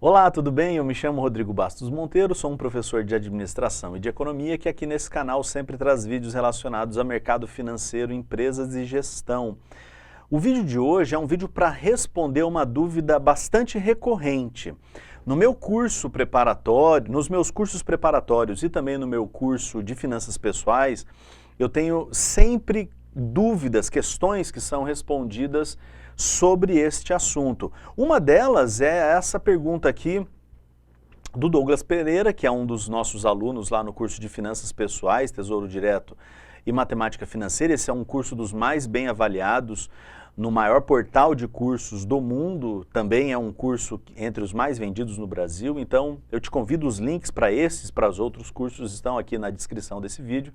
Olá, tudo bem? Eu me chamo Rodrigo Bastos Monteiro, sou um professor de administração e de economia que aqui nesse canal sempre traz vídeos relacionados a mercado financeiro, empresas e gestão. O vídeo de hoje é um vídeo para responder uma dúvida bastante recorrente. No meu curso preparatório, nos meus cursos preparatórios e também no meu curso de finanças pessoais, eu tenho sempre dúvidas, questões que são respondidas sobre este assunto. Uma delas é essa pergunta aqui do Douglas Pereira, que é um dos nossos alunos lá no curso de Finanças Pessoais, Tesouro Direto e Matemática Financeira. Esse é um curso dos mais bem avaliados no maior portal de cursos do mundo, também é um curso entre os mais vendidos no Brasil, então eu te convido, os links para os outros cursos estão aqui na descrição desse vídeo,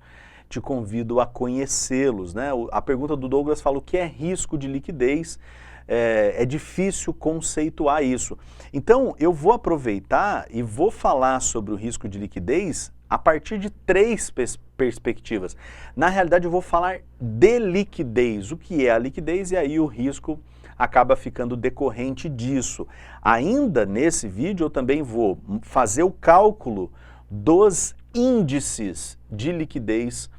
te convido a conhecê-los, né? A pergunta do Douglas fala o que é risco de liquidez, é difícil conceituar isso. Então eu vou aproveitar e vou falar sobre o risco de liquidez a partir de três perspectivas. Na realidade eu vou falar de liquidez, o que é a liquidez, e aí o risco acaba ficando decorrente disso. Ainda nesse vídeo eu também vou fazer o cálculo dos índices de liquidez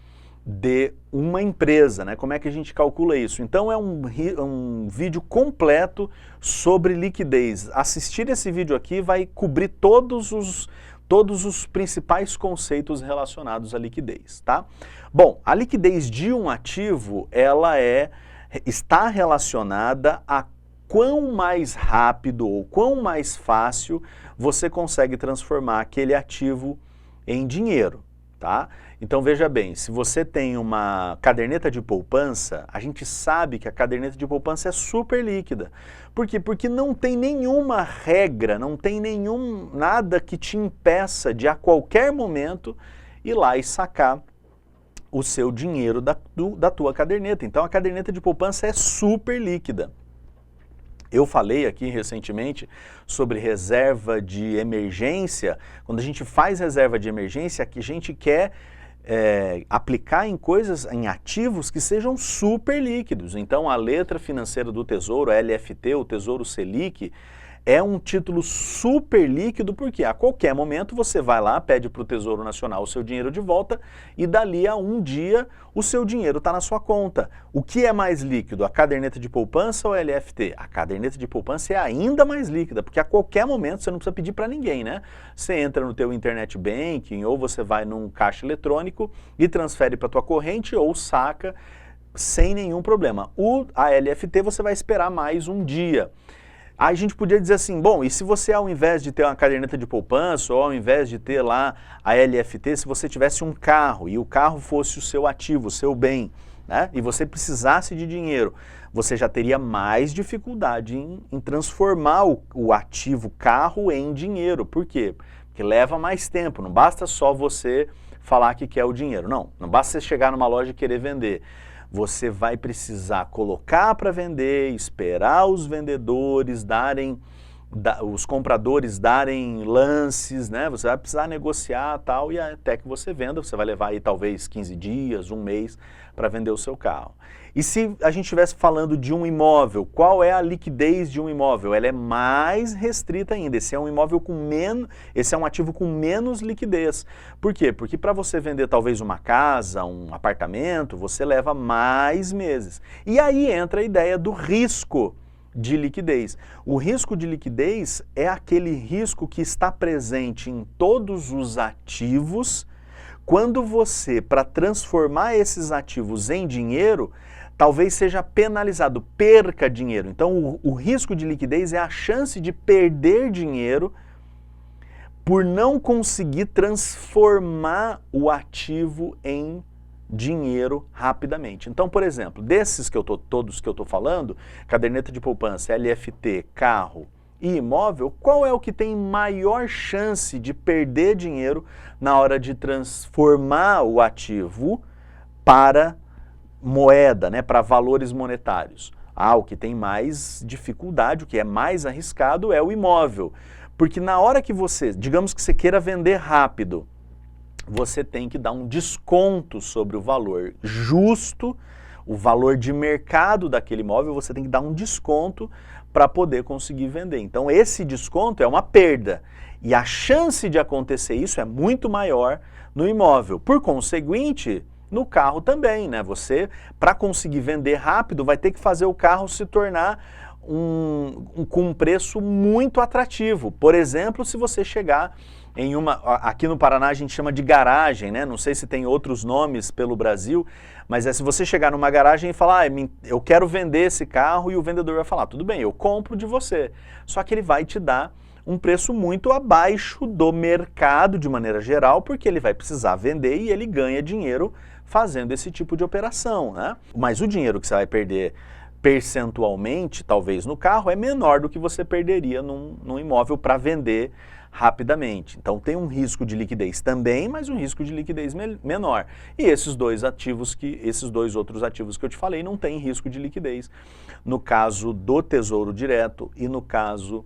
de uma empresa, né? Como é que a gente calcula isso? Então é um vídeo completo sobre liquidez. Assistir esse vídeo aqui vai cobrir todos os principais conceitos relacionados à liquidez, tá? Bom, a liquidez de um ativo, ela está relacionada a quão mais rápido ou quão mais fácil você consegue transformar aquele ativo em dinheiro, tá? Então veja bem, se você tem uma caderneta de poupança, a gente sabe que a caderneta de poupança é super líquida. Por quê? Porque não tem nenhuma regra, não tem nada que te impeça de a qualquer momento ir lá e sacar o seu dinheiro da tua caderneta. Então a caderneta de poupança é super líquida. Eu falei aqui recentemente sobre reserva de emergência. Quando a gente faz reserva de emergência, a gente quer aplicar em ativos que sejam super líquidos. Então a letra financeira do Tesouro, a LFT, o Tesouro Selic, é um título super líquido porque a qualquer momento você vai lá, pede para o Tesouro Nacional o seu dinheiro de volta e dali a um dia o seu dinheiro está na sua conta. O que é mais líquido, a caderneta de poupança ou a LFT? A caderneta de poupança é ainda mais líquida, porque a qualquer momento você não precisa pedir para ninguém, né? Você entra no teu internet banking ou você vai num caixa eletrônico e transfere para a tua corrente ou saca sem nenhum problema. A LFT você vai esperar mais um dia. Aí a gente podia dizer assim, bom, e se você ao invés de ter uma caderneta de poupança ou ao invés de ter lá a LFT, se você tivesse um carro e o carro fosse o seu ativo, o seu bem, né, e você precisasse de dinheiro, você já teria mais dificuldade em transformar o ativo carro em dinheiro. Por quê? Porque leva mais tempo, não basta só você falar que quer o dinheiro, não basta você chegar numa loja e querer vender. Você vai precisar colocar para vender, esperar os vendedores os compradores darem lances, né? Você vai precisar negociar tal, e até que você venda, você vai levar aí talvez 15 dias, um mês para vender o seu carro. E se a gente estivesse falando de um imóvel, qual é a liquidez de um imóvel? Ela é mais restrita ainda. Esse é um ativo com menos liquidez. Por quê? Porque para você vender talvez uma casa, um apartamento, você leva mais meses. E aí entra a ideia do risco de liquidez. O risco de liquidez é aquele risco que está presente em todos os ativos quando você, para transformar esses ativos em dinheiro, talvez seja penalizado, perca dinheiro. Então o risco de liquidez é a chance de perder dinheiro por não conseguir transformar o ativo em dinheiro rapidamente. Então, por exemplo, todos que eu estou falando, caderneta de poupança, LFT, carro e imóvel, qual é o que tem maior chance de perder dinheiro na hora de transformar o ativo para moeda, né, para valores monetários? O que tem mais dificuldade, o que é mais arriscado é o imóvel. Porque na hora que digamos que você queira vender rápido, você tem que dar um desconto sobre o valor justo, o valor de mercado daquele imóvel, você tem que dar um desconto para poder conseguir vender. Então esse desconto é uma perda e a chance de acontecer isso é muito maior no imóvel. Por conseguinte, no carro também, né? Você, para conseguir vender rápido, vai ter que fazer o carro se tornar com um preço muito atrativo. Por exemplo, se você chegar em uma, aqui no Paraná a gente chama de garagem, né? Não sei se tem outros nomes pelo Brasil, mas é se você chegar numa garagem e falar, eu quero vender esse carro, e o vendedor vai falar, tudo bem, eu compro de você. Só que ele vai te dar um preço muito abaixo do mercado de maneira geral, porque ele vai precisar vender e ele ganha dinheiro fazendo esse tipo de operação, né? Mas o dinheiro que você vai perder percentualmente, talvez no carro, é menor do que você perderia num imóvel para vender rapidamente. Então tem um risco de liquidez também, mas um risco de liquidez menor. E esses dois outros ativos que eu te falei não têm risco de liquidez. No caso do Tesouro Direto e no caso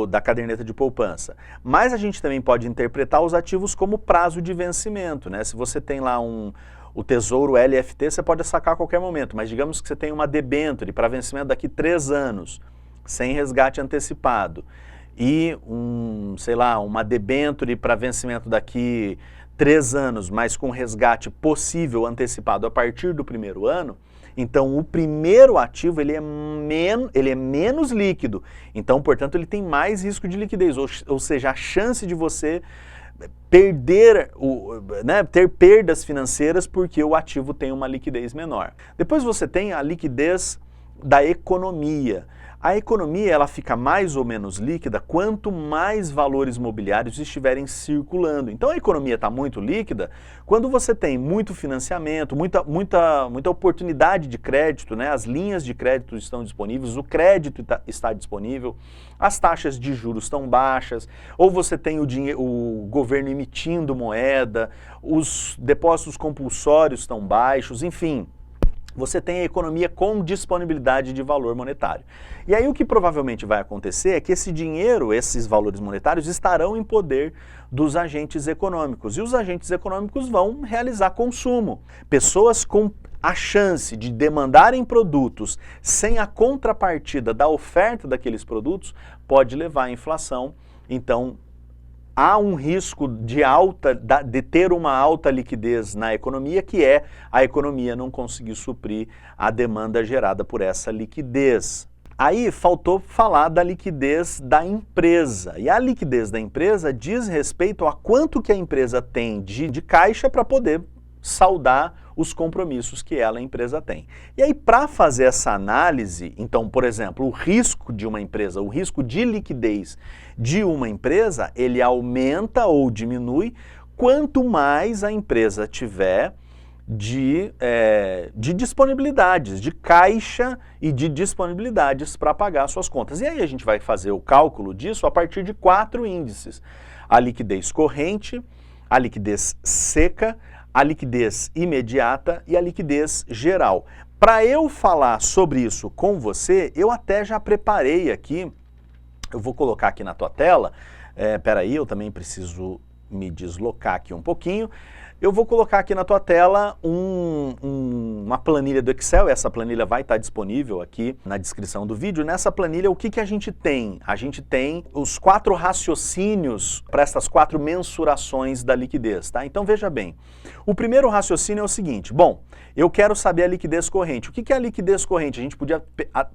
da caderneta de poupança. Mas a gente também pode interpretar os ativos como prazo de vencimento, né? Se você tem lá o Tesouro LFT, você pode sacar a qualquer momento, mas digamos que você tem uma debênture para vencimento daqui 3 anos, sem resgate antecipado, e sei lá, uma debênture para vencimento daqui 3 anos, mas com resgate possível antecipado a partir do 1º ano, então o primeiro ativo ele é menos líquido, então portanto ele tem mais risco de liquidez, ou seja, a chance de você perder, ter perdas financeiras porque o ativo tem uma liquidez menor. Depois você tem a liquidez da economia. A economia ela fica mais ou menos líquida quanto mais valores mobiliários estiverem circulando. Então a economia está muito líquida quando você tem muito financiamento, muita oportunidade de crédito, né? As linhas de crédito estão disponíveis, o crédito está disponível, as taxas de juros estão baixas, ou você tem o governo emitindo moeda, os depósitos compulsórios estão baixos, enfim. Você tem a economia com disponibilidade de valor monetário. E aí o que provavelmente vai acontecer é que esse dinheiro, esses valores monetários, estarão em poder dos agentes econômicos. E os agentes econômicos vão realizar consumo. Pessoas com a chance de demandarem produtos sem a contrapartida da oferta daqueles produtos pode levar à inflação. Então, há um risco de ter uma alta liquidez na economia, que é a economia não conseguir suprir a demanda gerada por essa liquidez. Aí faltou falar da liquidez da empresa. E a liquidez da empresa diz respeito a quanto que a empresa tem de caixa para poder saldar os compromissos que a empresa tem. E aí, para fazer essa análise, então, por exemplo, o risco de uma empresa, o risco de liquidez de uma empresa, ele aumenta ou diminui quanto mais a empresa tiver de disponibilidades, de caixa e de disponibilidades para pagar suas contas. E aí a gente vai fazer o cálculo disso a partir de 4 índices: a liquidez corrente, a liquidez seca, a liquidez imediata e a liquidez geral. Para eu falar sobre isso com você, eu até já preparei aqui, eu vou colocar aqui na tua tela, peraí, eu também preciso me deslocar aqui um pouquinho. Eu vou colocar aqui na tua tela uma planilha do Excel, essa planilha vai estar disponível aqui na descrição do vídeo. Nessa planilha, o que a gente tem? A gente tem os 4 raciocínios para essas 4 mensurações da liquidez, tá? Então veja bem, o primeiro raciocínio é o seguinte: bom, eu quero saber a liquidez corrente. O que é a liquidez corrente? A gente podia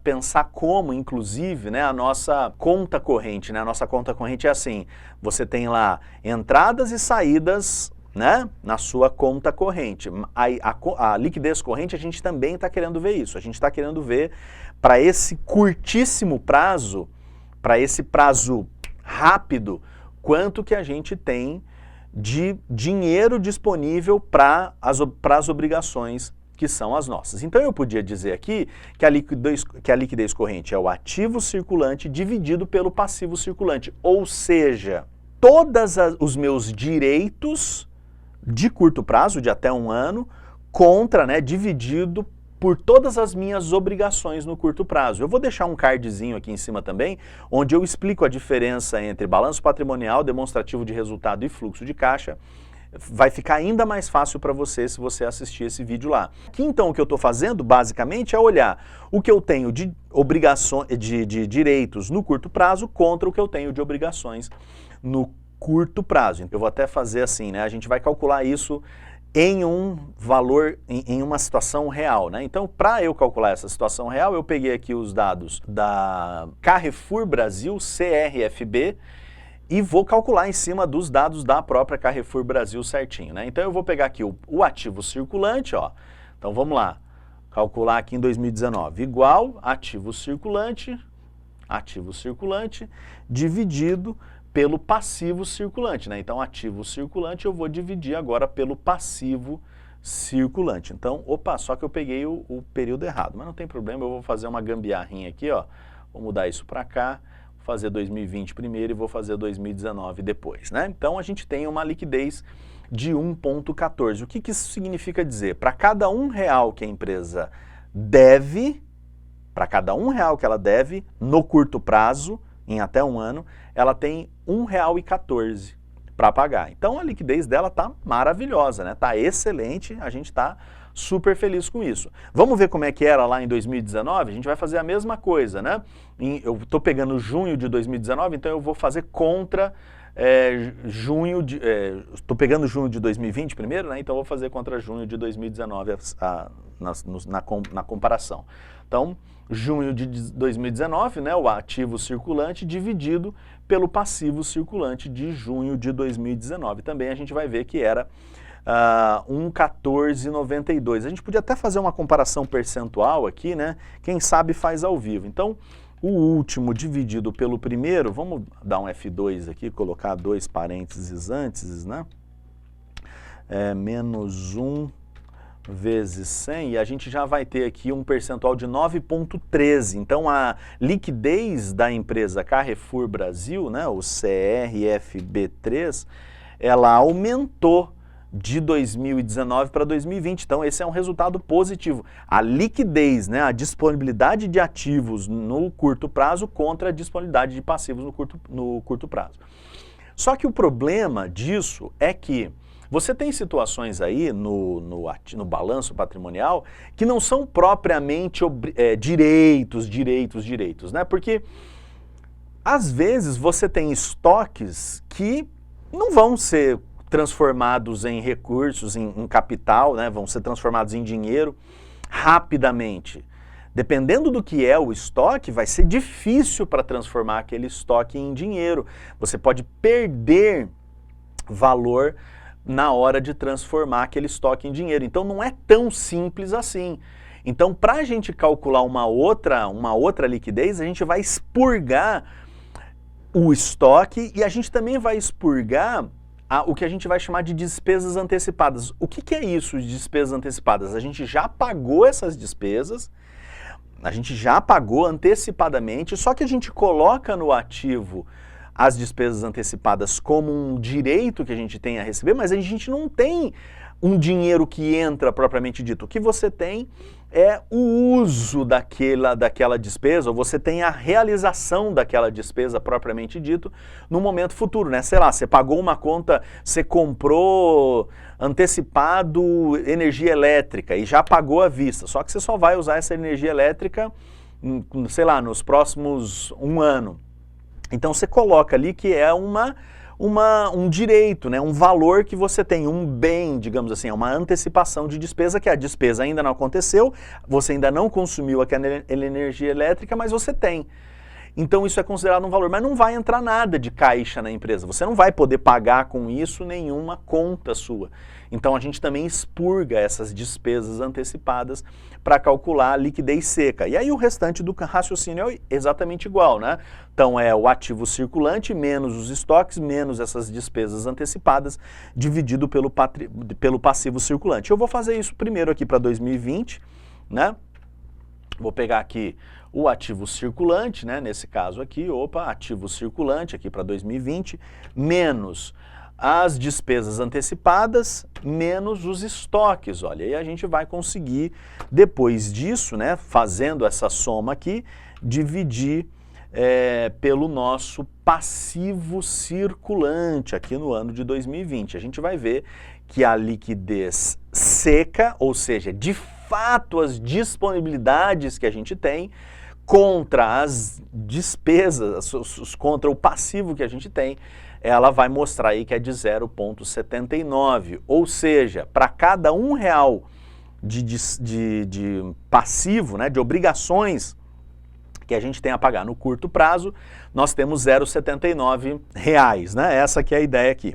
pensar como, inclusive, né, a nossa conta corrente, né? A nossa conta corrente é assim, você tem lá entradas e saídas, né, na sua conta corrente. A liquidez corrente, a gente também está querendo ver isso. A gente está querendo ver, para esse curtíssimo prazo, para esse prazo rápido, quanto que a gente tem de dinheiro disponível para as obrigações que são as nossas. Então eu podia dizer aqui que a liquidez corrente é o ativo circulante dividido pelo passivo circulante, ou seja, todos os meus direitos de curto prazo, de até 1 ano, dividido por todas as minhas obrigações no curto prazo. Eu vou deixar um cardzinho aqui em cima também, onde eu explico a diferença entre balanço patrimonial, demonstrativo de resultado e fluxo de caixa, vai ficar ainda mais fácil para você se você assistir esse vídeo lá. Aqui então o que eu estou fazendo basicamente é olhar o que eu tenho de obrigações, de direitos no curto prazo contra o que eu tenho de obrigações no curto prazo. Eu vou até fazer assim, né? A gente vai calcular isso em um valor, em uma situação real, né? Então, para eu calcular essa situação real, eu peguei aqui os dados da Carrefour Brasil, CRFB, e vou calcular em cima dos dados da própria Carrefour Brasil certinho, né? Então eu vou pegar aqui o ativo circulante, ó. Então vamos lá, calcular aqui em 2019, igual ativo circulante dividido pelo passivo circulante, né? Então ativo circulante eu vou dividir agora pelo passivo circulante. Então, opa, só que eu peguei o período errado, mas não tem problema, eu vou fazer uma gambiarrinha aqui, ó. Vou mudar isso para cá, fazer 2020 primeiro e vou fazer 2019 depois, né? Então a gente tem uma liquidez de 1,14. O que isso significa dizer? Para cada R$1 que a empresa deve, para cada R$1 que ela deve, no curto prazo, em até um ano, ela tem R$1,14 para pagar. Então a liquidez dela tá maravilhosa, né? Tá excelente, a gente tá super feliz com isso. Vamos ver como é que era lá em 2019? A gente vai fazer a mesma coisa, né? Eu estou pegando junho de 2019, então eu vou fazer contra junho de... Estou pegando junho de 2020 primeiro, né? Então eu vou fazer contra junho de 2019 na comparação. Então, junho de 2019, né? O ativo circulante dividido pelo passivo circulante de junho de 2019. Também a gente vai ver que era 1,1492. A gente podia até fazer uma comparação percentual aqui, né? Quem sabe faz ao vivo. Então, o último dividido pelo primeiro, vamos dar um F2 aqui, colocar 2 parênteses antes, né? Menos 1 vezes 100, e a gente já vai ter aqui um percentual de 9,13. Então, a liquidez da empresa Carrefour Brasil, né? O CRFB3, ela aumentou de 2019 para 2020, então esse é um resultado positivo. A liquidez, né, a disponibilidade de ativos no curto prazo contra a disponibilidade de passivos no curto prazo. Só que o problema disso é que você tem situações aí no balanço patrimonial que não são propriamente direitos, né, porque às vezes você tem estoques que não vão ser transformados em recursos, em capital, né, vão ser transformados em dinheiro rapidamente. Dependendo do que é o estoque, vai ser difícil para transformar aquele estoque em dinheiro. Você pode perder valor na hora de transformar aquele estoque em dinheiro. Então não é tão simples assim. Então, para a gente calcular uma outra liquidez, a gente vai expurgar o estoque e a gente também vai expurgar o que a gente vai chamar de despesas antecipadas. O que é isso de despesas antecipadas? A gente já pagou essas despesas, a gente já pagou antecipadamente, só que a gente coloca no ativo as despesas antecipadas como um direito que a gente tem a receber, mas a gente não tem um dinheiro que entra propriamente dito. O que você tem é o uso daquela despesa, ou você tem a realização daquela despesa propriamente dito no momento futuro, né? Sei lá, você pagou uma conta, você comprou antecipado energia elétrica e já pagou à vista, só que você só vai usar essa energia elétrica, sei lá, nos próximos um ano. Então você coloca ali que é um direito, né? Um valor que você tem, um bem, digamos assim, uma antecipação de despesa, que a despesa ainda não aconteceu, você ainda não consumiu aquela energia elétrica, mas você tem. Então isso é considerado um valor, mas não vai entrar nada de caixa na empresa, você não vai poder pagar com isso nenhuma conta sua. Então a gente também expurga essas despesas antecipadas para calcular a liquidez seca. E aí o restante do raciocínio é exatamente igual, né? Então é o ativo circulante menos os estoques, menos essas despesas antecipadas, dividido pelo passivo circulante. Eu vou fazer isso primeiro aqui para 2020, né? Vou pegar aqui o ativo circulante, né? Nesse caso aqui, ativo circulante aqui para 2020, menos as despesas antecipadas, menos os estoques. Olha, aí a gente vai conseguir, depois disso, né, fazendo essa soma aqui, dividir pelo nosso passivo circulante aqui no ano de 2020. A gente vai ver que a liquidez seca, ou seja, de fato as disponibilidades que a gente tem contra as despesas, contra o passivo que a gente tem, ela vai mostrar aí que é de 0,79. Ou seja, para cada R$1 de passivo, né, de obrigações que a gente tem a pagar no curto prazo, nós temos R$0,79, né? Essa que é a ideia aqui.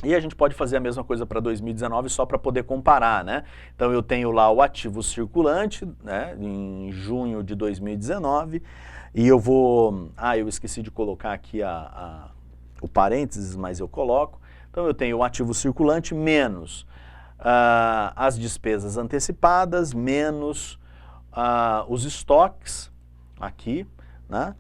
E a gente pode fazer a mesma coisa para 2019 só para poder comparar, né? Então eu tenho lá o ativo circulante, né, em junho de 2019, e eu vou... eu esqueci de colocar aqui o parênteses, mas eu coloco. Então eu tenho o ativo circulante menos as despesas antecipadas, menos os estoques aqui, né?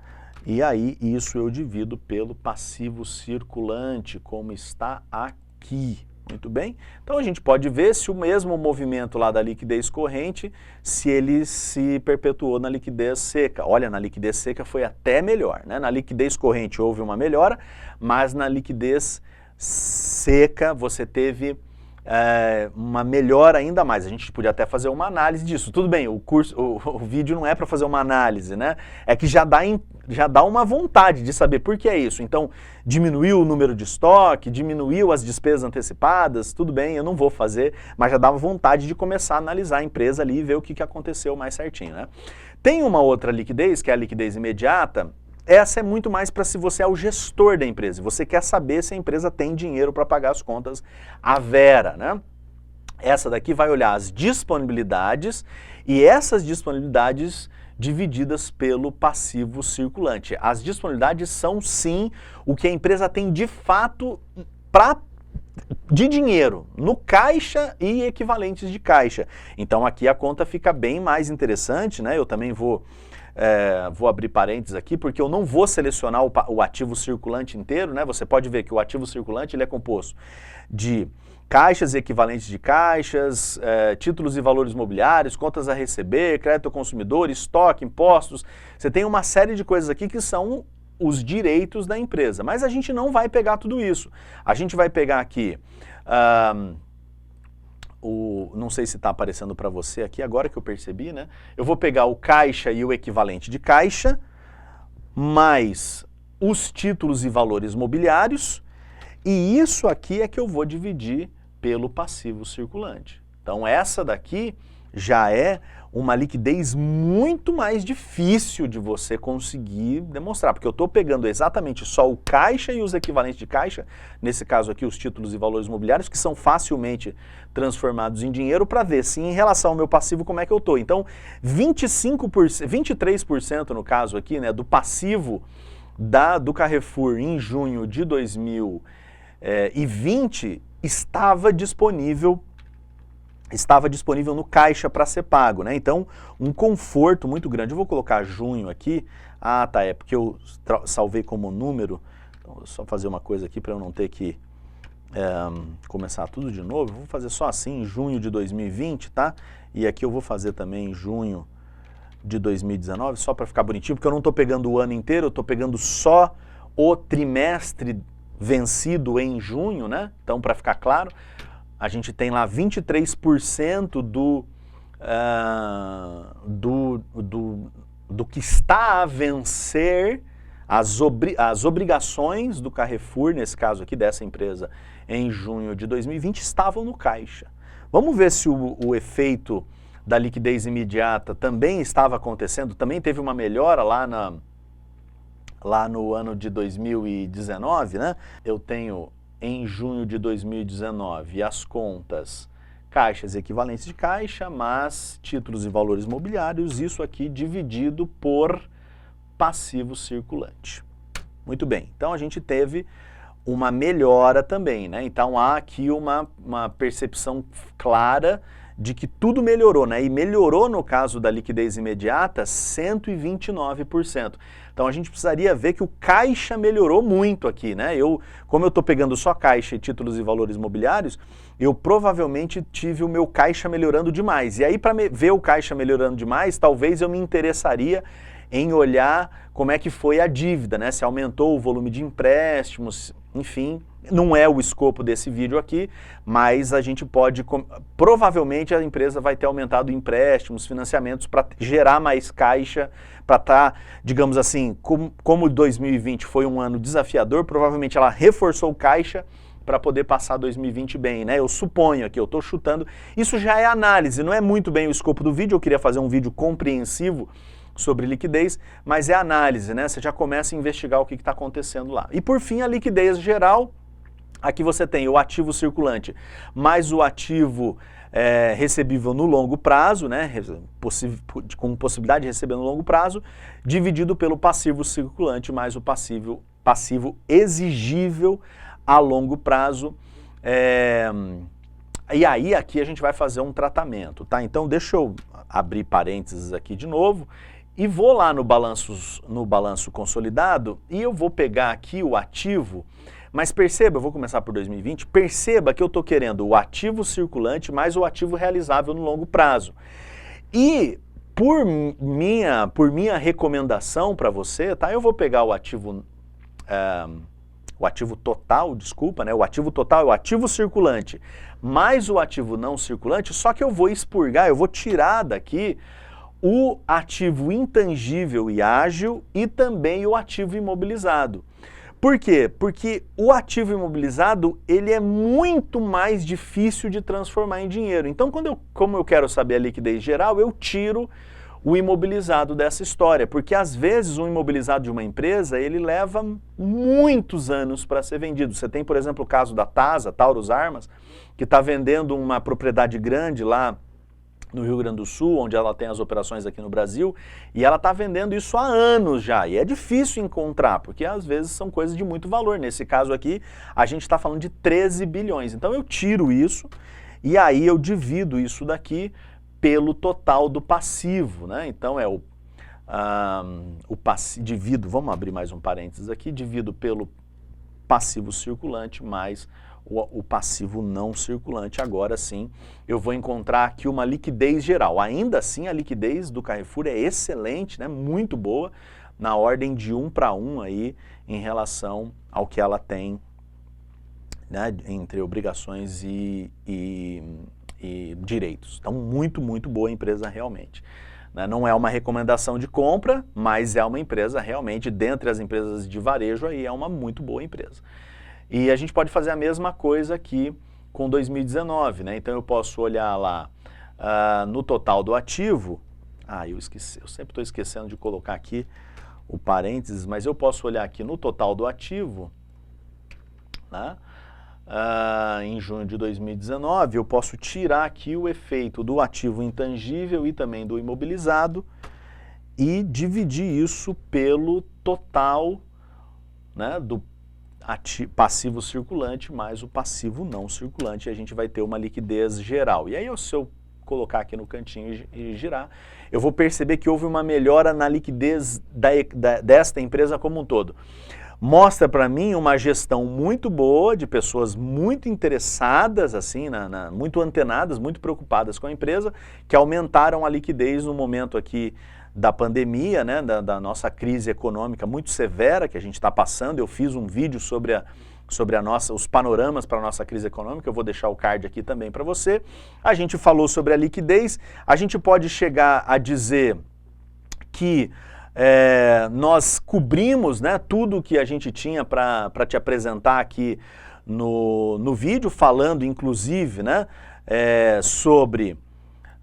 E aí isso eu divido pelo passivo circulante, como está aqui. Muito bem? Então a gente pode ver se o mesmo movimento lá da liquidez corrente, se ele se perpetuou na liquidez seca. Olha, na liquidez seca foi até melhor, né? Na liquidez corrente houve uma melhora, mas na liquidez seca você teve uma melhora ainda mais. A gente podia até fazer uma análise disso. Tudo bem, o vídeo não é para fazer uma análise, né? É que já dá uma vontade de saber por que é isso. Então, diminuiu o número de estoque, diminuiu as despesas antecipadas, tudo bem, eu não vou fazer, mas já dava vontade de começar a analisar a empresa ali e ver o que aconteceu mais certinho, né? Tem uma outra liquidez, que é a liquidez imediata. Essa é muito mais para se você é o gestor da empresa, você quer saber se a empresa tem dinheiro para pagar as contas à vera, né? Essa daqui vai olhar as disponibilidades e essas disponibilidades divididas pelo passivo circulante. As disponibilidades são sim o que a empresa tem de fato de dinheiro, no caixa e equivalentes de caixa. Então aqui a conta fica bem mais interessante, né? Eu também vou abrir parênteses aqui, porque eu não vou selecionar o ativo circulante inteiro, né? Você pode ver que o ativo circulante ele é composto de caixas e equivalentes de caixas, títulos e valores mobiliários, contas a receber, crédito ao consumidor, estoque, impostos. Você tem uma série de coisas aqui que são os direitos da empresa, mas a gente não vai pegar tudo isso. A gente vai pegar aqui... não sei se está aparecendo para você aqui, agora que eu percebi, né? Eu vou pegar o caixa e o equivalente de caixa, mais os títulos e valores mobiliários, e isso aqui é que eu vou dividir pelo passivo circulante. Então essa daqui já é uma liquidez muito mais difícil de você conseguir demonstrar, porque eu estou pegando exatamente só o caixa e os equivalentes de caixa, nesse caso aqui os títulos e valores mobiliários, que são facilmente transformados em dinheiro, para ver se em relação ao meu passivo como é que eu estou. Então 23% no caso aqui, né, do passivo do Carrefour em junho de 2020 estava disponível no caixa para ser pago, né? Então, um conforto muito grande. Eu vou colocar junho aqui. Ah, tá, é porque eu salvei como número. Então, vou só fazer uma coisa aqui para eu não ter que começar tudo de novo. Eu vou fazer só assim, junho de 2020, tá? E aqui eu vou fazer também junho de 2019, só para ficar bonitinho, porque eu não estou pegando o ano inteiro, eu estou pegando só o trimestre vencido em junho, né? Então, para ficar claro, a gente tem lá 23% do que está a vencer, as obrigações do Carrefour, nesse caso aqui dessa empresa, em junho de 2020, estavam no caixa. Vamos ver se o efeito da liquidez imediata também estava acontecendo, também teve uma melhora lá no ano de 2019, né? Eu tenho em junho de 2019 as contas caixas e equivalentes de caixa, mas títulos e valores mobiliários, isso aqui dividido por passivo circulante. Muito bem, então a gente teve uma melhora também, né? Então há aqui uma percepção clara de que tudo melhorou, né? E melhorou no caso da liquidez imediata 129%. Então a gente precisaria ver que o caixa melhorou muito aqui, né? Como eu estou pegando só caixa e títulos e valores mobiliários, eu provavelmente tive o meu caixa melhorando demais. E aí para ver o caixa melhorando demais, talvez eu me interessaria em olhar como é que foi a dívida, né? Se aumentou o volume de empréstimos, enfim, não é o escopo desse vídeo aqui, mas a gente pode, provavelmente a empresa vai ter aumentado empréstimos, financiamentos para gerar mais caixa, para estar, digamos assim, como 2020 foi um ano desafiador, provavelmente ela reforçou caixa para poder passar 2020 bem, né? Eu suponho aqui, eu estou chutando, isso já é análise, não é muito bem o escopo do vídeo, eu queria fazer um vídeo compreensivo sobre liquidez, mas é análise, né? Você já começa a investigar o que está acontecendo lá. E por fim, a liquidez geral, aqui você tem o ativo circulante mais o ativo recebível no longo prazo, né? Com possibilidade de receber no longo prazo, dividido pelo passivo circulante mais o passivo exigível a longo prazo. E aí aqui a gente vai fazer um tratamento, tá? Então deixa eu abrir parênteses aqui de novo e vou lá no balanço consolidado e eu vou pegar aqui o ativo, mas perceba, eu vou começar por 2020, perceba que eu estou querendo o ativo circulante mais o ativo realizável no longo prazo. E por minha recomendação para você, tá? Eu vou pegar o ativo total, desculpa, né? O ativo total é o ativo circulante mais o ativo não circulante, só que eu vou expurgar, eu vou tirar daqui o ativo intangível e ágil e também o ativo imobilizado. Por quê? Porque o ativo imobilizado, ele é muito mais difícil de transformar em dinheiro. Então, como eu quero saber a liquidez geral, eu tiro o imobilizado dessa história, porque às vezes um imobilizado de uma empresa, ele leva muitos anos para ser vendido. Você tem, por exemplo, o caso da TASA, Taurus Armas, que está vendendo uma propriedade grande lá no Rio Grande do Sul, onde ela tem as operações aqui no Brasil, e ela está vendendo isso há anos já, e é difícil encontrar, porque às vezes são coisas de muito valor. Nesse caso aqui, a gente está falando de 13 bilhões. Então eu tiro isso, e aí eu divido isso daqui pelo total do passivo, né? Então é divido, vamos abrir mais um parênteses aqui, divido pelo passivo circulante mais o passivo não circulante. Agora sim, eu vou encontrar aqui uma liquidez geral. Ainda assim, a liquidez do Carrefour é excelente, né? Muito boa, na ordem de 1 para 1 aí, em relação ao que ela tem, né, entre obrigações e direitos. Então, muito boa a empresa realmente. Não é uma recomendação de compra, mas é uma empresa realmente, dentre as empresas de varejo, aí é uma muito boa empresa. E a gente pode fazer a mesma coisa aqui com 2019, né? Então eu posso olhar lá no total do ativo. Eu esqueci, eu sempre estou esquecendo de colocar aqui o parênteses, mas eu posso olhar aqui no total do ativo, né? Em junho de 2019, eu posso tirar aqui o efeito do ativo intangível e também do imobilizado e dividir isso pelo total, né, do passivo circulante mais o passivo não circulante, e a gente vai ter uma liquidez geral. E aí, se eu colocar aqui no cantinho e girar, eu vou perceber que houve uma melhora na liquidez desta empresa como um todo. Mostra para mim uma gestão muito boa, de pessoas muito interessadas, assim, muito antenadas, muito preocupadas com a empresa, que aumentaram a liquidez no momento aqui da pandemia, né, da nossa crise econômica muito severa que a gente está passando. Eu fiz um vídeo sobre os panoramas para a nossa crise econômica, eu vou deixar o card aqui também para você. A gente falou sobre a liquidez, a gente pode chegar a dizer que nós cobrimos, né, tudo que a gente tinha para te apresentar aqui no vídeo, falando inclusive, né, sobre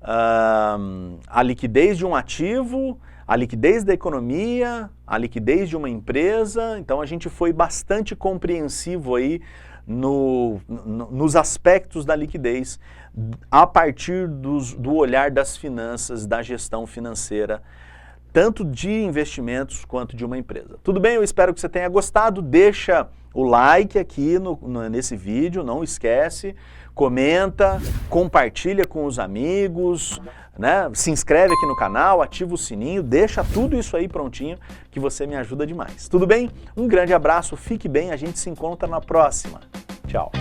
a liquidez de um ativo, a liquidez da economia, a liquidez de uma empresa. Então a gente foi bastante compreensivo aí nos aspectos da liquidez a partir do olhar das finanças, da gestão financeira, tanto de investimentos quanto de uma empresa. Tudo bem? Eu espero que você tenha gostado. Deixa o like aqui nesse vídeo, não esquece, comenta, compartilha com os amigos, né? Se inscreve aqui no canal, ativa o sininho, deixa tudo isso aí prontinho que você me ajuda demais. Tudo bem? Um grande abraço, fique bem, a gente se encontra na próxima. Tchau!